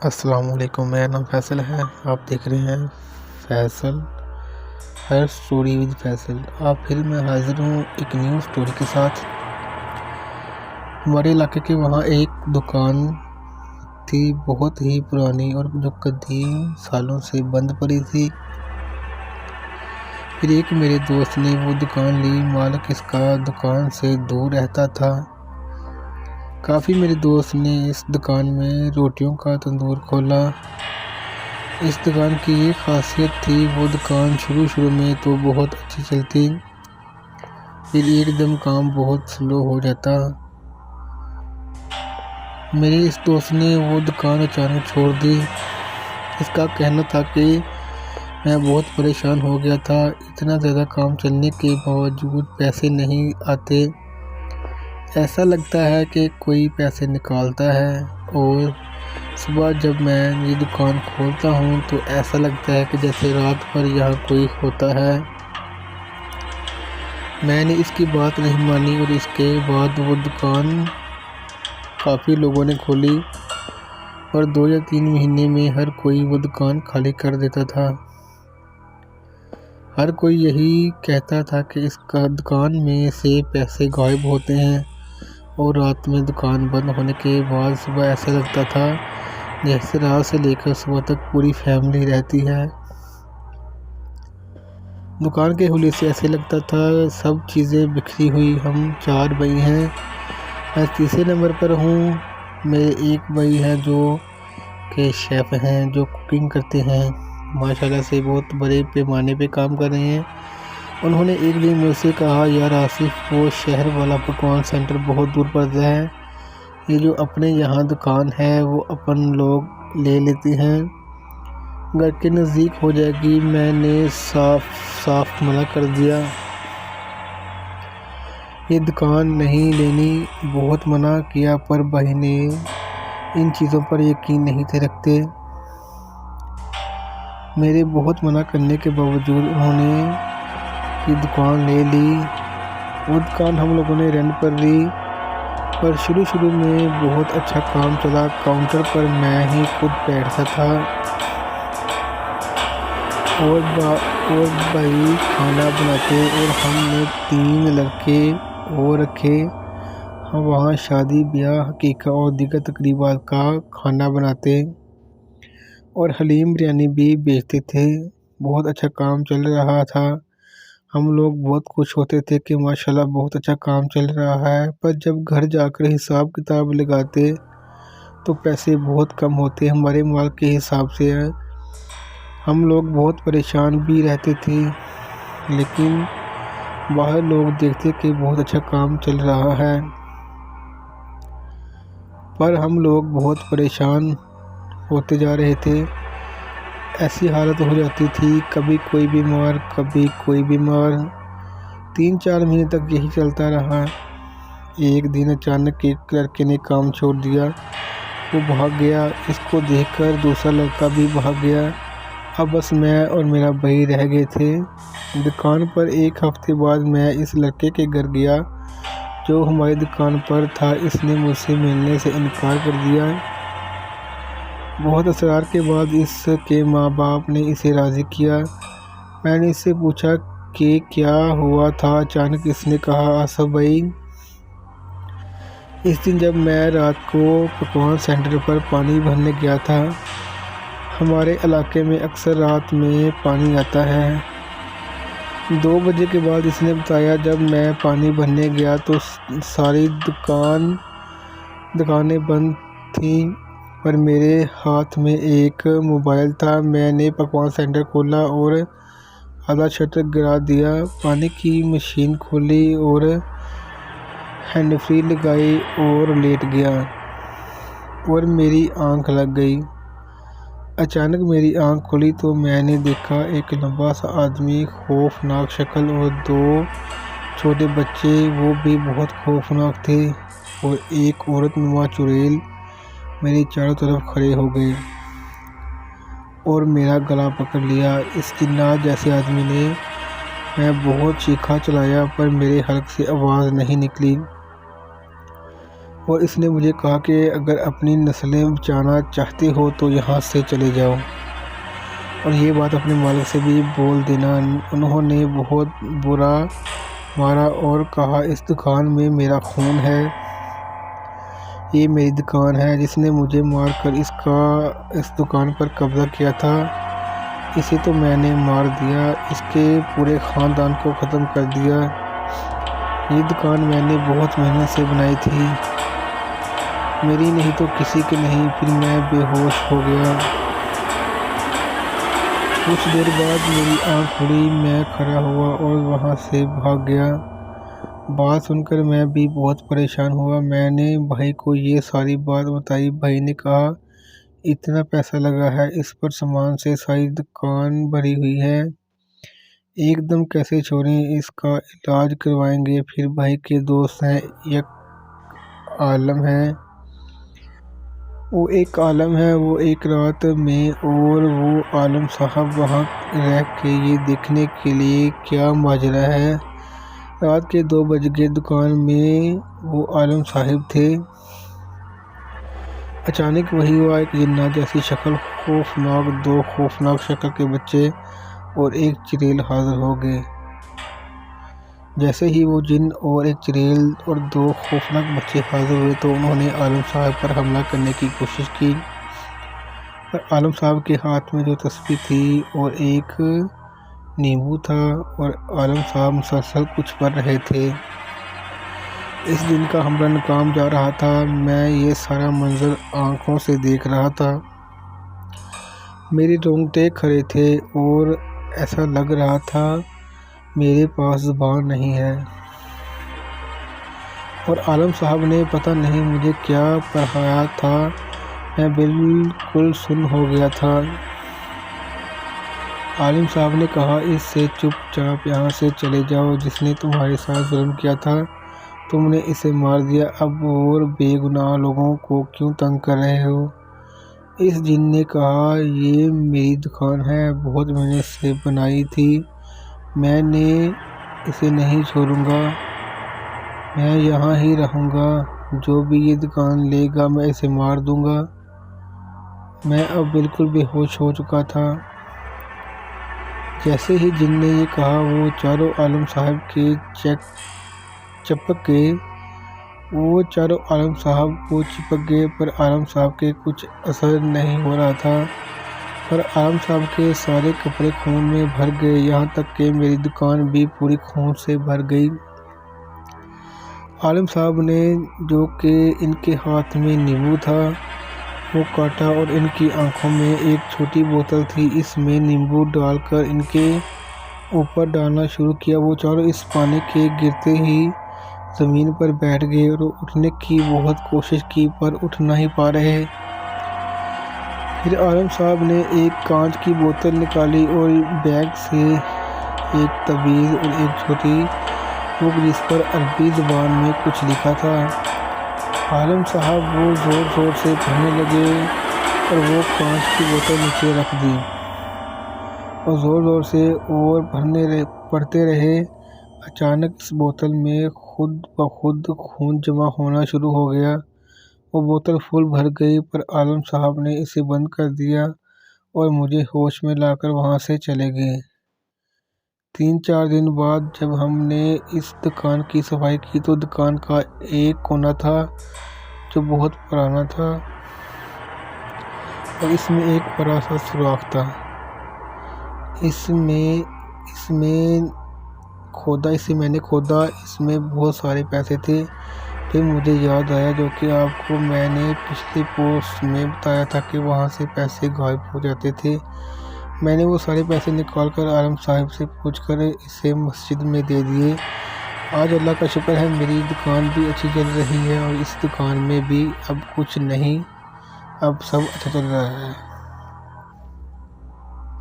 السلام علیکم، میرا نام فیصل ہے۔ آپ دیکھ رہے ہیں فیصل ہر اسٹوری ود فیصل۔ آپ پھر میں حاضر ہوں ایک نیو اسٹوری کے ساتھ۔ ہمارے علاقے کے وہاں ایک دکان تھی، بہت ہی پرانی اور جو قدیم سالوں سے بند پڑی تھی۔ پھر ایک میرے دوست نے وہ دکان لی۔ مالک اس کا دکان سے دور رہتا تھا۔ کافی میرے دوست نے اس دکان میں روٹیوں کا تندور کھولا۔ اس دکان کی یہ خاصیت تھی، وہ دکان شروع میں تو بہت اچھی چلتی، پھر ایک دم کام بہت سلو ہو جاتا۔ میرے اس دوست نے وہ دکان اچانک چھوڑ دی۔ اس کا کہنا تھا کہ میں بہت پریشان ہو گیا تھا، اتنا زیادہ کام چلنے کے باوجود پیسے نہیں آتے، ایسا لگتا ہے کہ کوئی پیسے نکالتا ہے، اور صبح جب میں یہ دکان کھولتا ہوں تو ایسا لگتا ہے کہ جیسے رات بھر یہاں کوئی ہوتا ہے۔ میں نے اس کی بات نہیں مانی اور اس کے بعد وہ دکان کافی لوگوں نے کھولی، اور 2 یا 3 مہینے میں ہر کوئی وہ دکان خالی کر دیتا تھا۔ ہر کوئی یہی کہتا تھا کہ اس دکان میں سے پیسے غائب ہوتے ہیں، اور رات میں دکان بند ہونے کے بعد صبح ایسا لگتا تھا جیسے رات سے لے کر صبح تک پوری فیملی رہتی ہے۔ دکان کے حوالے سے ایسے لگتا تھا سب چیزیں بکھری ہوئی۔ ہم 4 بھائی ہیں، میں تیسرے نمبر پر ہوں۔ میرے ایک بھائی ہیں جو کہ شیف ہیں، جو کوکنگ کرتے ہیں، ماشاءاللہ سے بہت بڑے پیمانے پہ کام کر رہے ہیں۔ انہوں نے ایک دن مجھ سے کہا، یار آصف، وہ شہر والا پکوان سینٹر بہت دور پڑتا ہے، یہ جو اپنے یہاں دکان ہے وہ اپن لوگ لے لیتے ہیں، گھر کے نزدیک ہو جائے گی۔ میں نے صاف منع کر دیا، یہ دکان نہیں لینی، بہت منع کیا، پر بھائی نے ان چیزوں پر یقین نہیں تھے رکھتے۔ میرے بہت منع کرنے کے باوجود انہوں نے یہ دکان لے لی۔ وہ دکان ہم لوگوں نے رینٹ پر لی، پر شروع میں بہت اچھا کام چلا۔ کاؤنٹر پر میں ہی خود بیٹھتا تھا، اور بھائی کھانا بناتے، اور ہم نے 3 لڑکے اور رکھے۔ ہم وہاں شادی، بیاہ، عقیقہ اور دیگر تقریبات کا کھانا بناتے، اور حلیم بریانی بھی بیچتے تھے۔ بہت اچھا کام چل رہا تھا، ہم لوگ بہت خوش ہوتے تھے کہ ماشاءاللہ بہت اچھا کام چل رہا ہے۔ پر جب گھر جا کر حساب کتاب لگاتے تو پیسے بہت کم ہوتے ہمارے مال کے حساب سے۔ ہم لوگ بہت پریشان بھی رہتے تھے، لیکن باہر لوگ دیکھتے کہ بہت اچھا کام چل رہا ہے، پر ہم لوگ بہت پریشان ہوتے جا رہے تھے۔ ایسی حالت ہو جاتی تھی، کبھی کوئی بیمار، کبھی کوئی بیمار، 3-4 مہینے تک یہی چلتا رہا۔ ایک دن اچانک ایک لڑکے نے کام چھوڑ دیا، وہ بھاگ گیا۔ اس کو دیکھ کر دوسرا لڑکا بھی بھاگ گیا۔ اب بس میں اور میرا بھائی رہ گئے تھے دکان پر۔ 1 ہفتے بعد میں اس لڑکے کے گھر گیا جو ہماری دکان پر تھا۔ اس نے مجھ سے ملنے سے انکار کر دیا۔ بہت اصرار کے بعد اس کے ماں باپ نے اسے راضی کیا۔ میں نے اس سے پوچھا کہ کیا ہوا تھا؟ اچانک اس نے کہا، آصف بھائی، اس دن جب میں رات کو پکوان سینٹر پر پانی بھرنے گیا تھا، ہمارے علاقے میں اکثر رات میں پانی آتا ہے۔ 2 بجے کے بعد اس نے بتایا، جب میں پانی بھرنے گیا تو ساری دکانیں بند تھیں، پر میرے ہاتھ میں ایک موبائل تھا۔ میں نے پکوان سینٹر کھولا اور آدھا شٹر گرا دیا، پانی کی مشین کھولی اور ہینڈ فری لگائی اور لیٹ گیا، اور میری آنکھ لگ گئی۔ اچانک میری آنکھ کھلی تو میں نے دیکھا ایک لمبا سا آدمی، خوفناک شکل، اور 2 چھوٹے بچے، وہ بھی بہت خوفناک تھے، اور ایک عورت نما چڑیل میرے چاروں طرف کھڑے ہو گئے اور میرا گلا پکڑ لیا۔ اس جنات جیسے آدمی نے، میں بہت چیخا چلایا پر میرے حلق سے آواز نہیں نکلی۔ اور اس نے مجھے کہا کہ اگر اپنی نسلیں بچانا چاہتے ہو تو یہاں سے چلے جاؤ، اور یہ بات اپنے مالک سے بھی بول دینا۔ انہوں نے بہت برا مارا اور کہا اس دکان میں میرا خون ہے، یہ میری دکان ہے، جس نے مجھے مار کر اس دکان پر قبضہ کیا تھا، اسے تو میں نے مار دیا، اس کے پورے خاندان کو ختم کر دیا۔ یہ دکان میں نے بہت محنت سے بنائی تھی، میری نہیں تو کسی کی نہیں۔ پھر میں بے ہوش ہو گیا۔ کچھ دیر بعد میری آنکھ کھلی، میں کھڑا ہوا اور وہاں سے بھاگ گیا۔ بات سن کر میں بھی بہت پریشان ہوا۔ میں نے بھائی کو یہ ساری بات بتائی۔ بھائی نے کہا اتنا پیسہ لگا ہے اس پر، سامان سے ساری دکان بھری ہوئی ہے، ایک دم کیسے چھوڑیں، اس کا علاج کروائیں گے۔ پھر بھائی کے دوست ہیں، ایک عالم ہے، وہ ایک رات میں، اور وہ عالم صاحب وہاں رہ کے یہ دیکھنے کے لیے کیا ماجرا ہے۔ رات کے 2 بج گئے، دکان میں وہ عالم صاحب تھے۔ اچانک وہی ہوا، ایک جنات جیسی شکل، 2 خوفناک شکل کے بچے اور ایک چڑیل حاضر ہو گئے۔ جیسے ہی وہ جن اور ایک چڑیل اور 2 خوفناک بچے حاضر ہوئے تو انہوں نے عالم صاحب پر حملہ کرنے کی کوشش کی، پر عالم صاحب کے ہاتھ میں جو تسبیح تھی اور ایک نیمبو تھا، اور عالم صاحب مسلسل کچھ پڑھ رہے تھے۔ اس دن کا حملہ ناکام جا رہا تھا۔ میں یہ سارا منظر آنکھوں سے دیکھ رہا تھا، میرے رونگٹے کھڑے تھے اور ایسا لگ رہا تھا میرے پاس زبان نہیں ہے، اور عالم صاحب نے پتہ نہیں مجھے کیا پڑھایا تھا، میں بالکل سن ہو گیا تھا۔ عالم صاحب نے کہا اس سے چپ چاپ یہاں سے چلے جاؤ، جس نے تمہارے ساتھ ظلم کیا تھا تم نے اسے مار دیا، اب اور بے گناہ لوگوں کو کیوں تنگ کر رہے ہو؟ اس جن نے کہا یہ میری دکان ہے، بہت محنت سے بنائی تھی، میں نے اسے نہیں چھوڑوں گا، میں یہاں ہی رہوں گا، جو بھی یہ دکان لے گا میں اسے مار دوں گا۔ میں اب بالکل بے ہوش ہو چکا تھا۔ جیسے ہی جن نے یہ کہا وہ چاروں عالم صاحب کے چپک گئے، وہ چاروں عالم صاحب کو چپک گئے، پر عالم صاحب کے کچھ اثر نہیں ہو رہا تھا، پر عالم صاحب کے سارے کپڑے خون میں بھر گئے، یہاں تک کہ میری دکان بھی پوری خون سے بھر گئی۔ عالم صاحب نے جو کہ ان کے ہاتھ میں نیمبو تھا وہ کاٹا، اور ان کی آنکھوں میں ایک چھوٹی بوتل تھی، اس میں نیمبو ڈال کر ان کے اوپر ڈالنا شروع کیا۔ وہ چاروں اس پانی کے گرتے ہی زمین پر بیٹھ گئے اور اٹھنے کی بہت کوشش کی پر اٹھ نہیں پا رہے۔ پھر عالم صاحب نے ایک کانچ کی بوتل نکالی اور بیگ سے ایک تعویذ اور ایک چھوٹی بک جس پر عربی زبان میں کچھ لکھا تھا۔ عالم صاحب وہ زور زور سے پڑھنے لگے اور وہ کانچ کی بوتل نیچے رکھ دی اور زور زور سے اور پڑھتے رہے۔ اچانک اس بوتل میں خود بخود خون جمع ہونا شروع ہو گیا، وہ بوتل فل بھر گئی، پر عالم صاحب نے اسے بند کر دیا اور مجھے ہوش میں لا کر وہاں سے چلے گئے۔ 3-4 دن بعد جب ہم نے اس دکان کی صفائی کی تو دکان کا ایک کونا تھا جو بہت پرانا تھا اور اس میں ایک بڑا سا سوراخ تھا، اسے میں نے کھودا، اس میں بہت سارے پیسے تھے۔ پھر مجھے یاد آیا جو کہ آپ کو میں نے پچھلی پوسٹ میں بتایا تھا کہ وہاں سے پیسے غائب ہو جاتے تھے، میں نے وہ سارے پیسے نکال کر عالم صاحب سے پوچھ کر اسے مسجد میں دے دیے۔ آج اللہ کا شکر ہے میری دکان بھی اچھی چل رہی ہے اور اس دکان میں بھی اب کچھ نہیں، اب سب اچھا چل رہا ہے۔